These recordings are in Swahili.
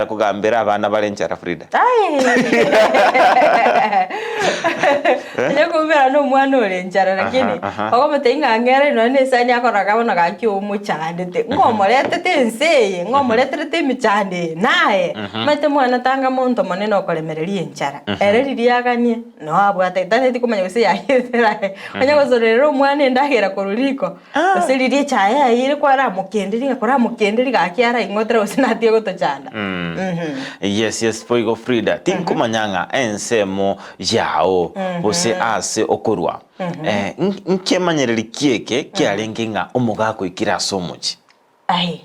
kugambira abana barenjera Frida. Nyo kumbira no mwana orenjera lakini bako mutinga ngere no nesani akoraga bono gaki umuchandete ngomorete tenseye ngomorete temicande nae mate mwana tanga muntu monene okolemereria enjara ereriaganie no abwate taneti kumanya gose yahithera onya gozorero mwana endagera koruriko osiririe chaya ire kwara mukenderi ngakora mukenderi gakiara ingotra osinatie gotochanda. Yes, poigo Frida. Tinkumanyanga ensemo yao bose ase okorwa. Nkemanyereri kieke kialengenga omugako ikira somuchi. Ai.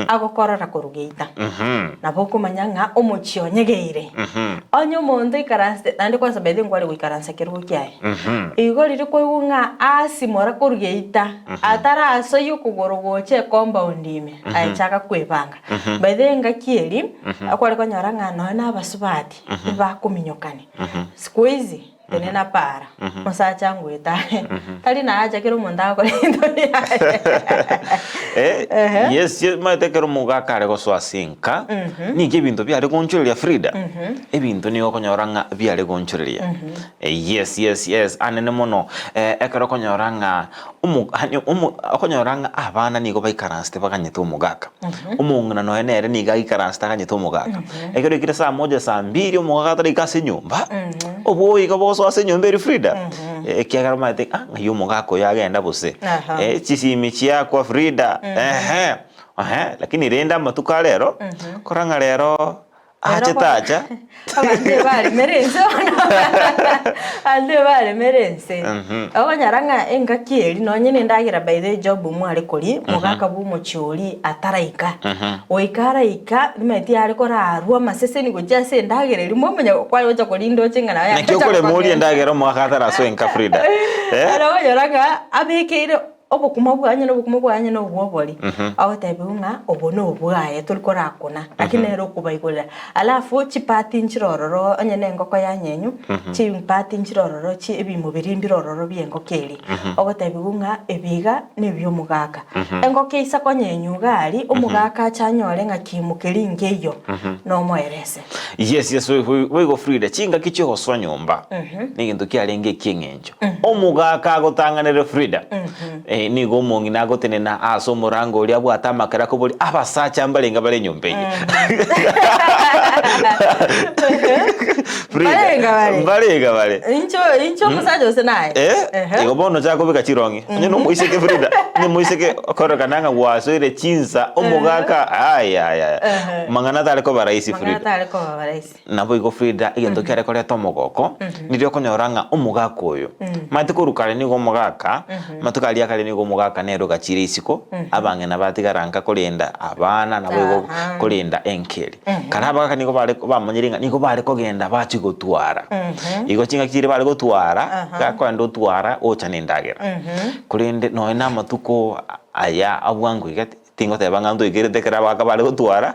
Agokorora korugeita. Nabo kumanyanga omuchio nyegeire. Onyo mondo ikaranse nandi kwa sabede ngwali wikaranse kirugo kyae. Igo riri koyunga asimora korugeita. Atara aso yukugorogoche compound ime. Aichaka kwebanga. Bede ngakieri akwali konyaranga no na basubati. Bakuminyokane. Squeeze tenena para. Musacha ngweta. Tali na aja kiro monda ko lindo. Yes, mate kero mugaka arego so asinka. Ni gebinto byari gonchuria Frida. Ebinto ni okonyoranga byari gonchuria. Yes. Anene mono ekero konyoranga okonyoranga abana ni go baikaranste baganyete umugaka. Umungana no enere ni gaikaranste baganyete umugaka. Ekero ikira saa moja saa mbili umugaka tari kase nyumba. Oboyi go boso ase nyumba eri Frida. Kiagara mate ngayo umugaka yagenda bose. Chisimi kwa Frida. Lakini renda matuka lero koranga lero tacha ande bale merense abanyaranga engakieri no nyine ndagira by the job mwari kuri mugaka bu muchuri ataraika oikaraika nimeti ari korarwa masese ni gujase ndagira rimwe menya kwali ocha kolindo chingana ya nakyo kole muri ndagira mugaka taraso enka Frida abanyaranga abekere obukuma bwanye no bwobori aho tabunga obono obwaye tulikora akona lakini ero kubaigolera alafu chipati nchirororo anyene ngoko yanyenyu chipati nchirororo chi ebimubiri mbirororo byengokeri aho tabunga ebiga nebyo mugaka engoke isa konyenyu gali omugaka chanyore ngakimukeri ngeyo no moerese. Yes, we go Frida chinga kicho hoswa nyumba nigintu kyalenge kingenjo omugaka agotanganere Frida ni go mongi nago tenena aso murango uri abo atamakara ko buri abasacha mbalenga bare nyumbenye Balenga bare incho musajo senaye ego bono chako bika chirongi nyino muiseke Frida ni muiseke okoroka nanga waso ire chinsa omugaka aya mangana tale ko baraisi Frida nabo igo Frida igento kyare kore tomogoko nirio konyoranga omugaka oyo matikurukare ni go mugaka matukalia kale ni go mugaka nero gachire isiko abange nabatigaranga kolenda abana nabo kolenda enkeri karaba kaniko bale bamanyiringa niko bale kogenda bachi gotwara igo chinga kire bale gotwara gakwando twara ocha nindagera kolende no ina matuko aya abwangu igati tingo tebanga ndo igere tekera baka bale gotwara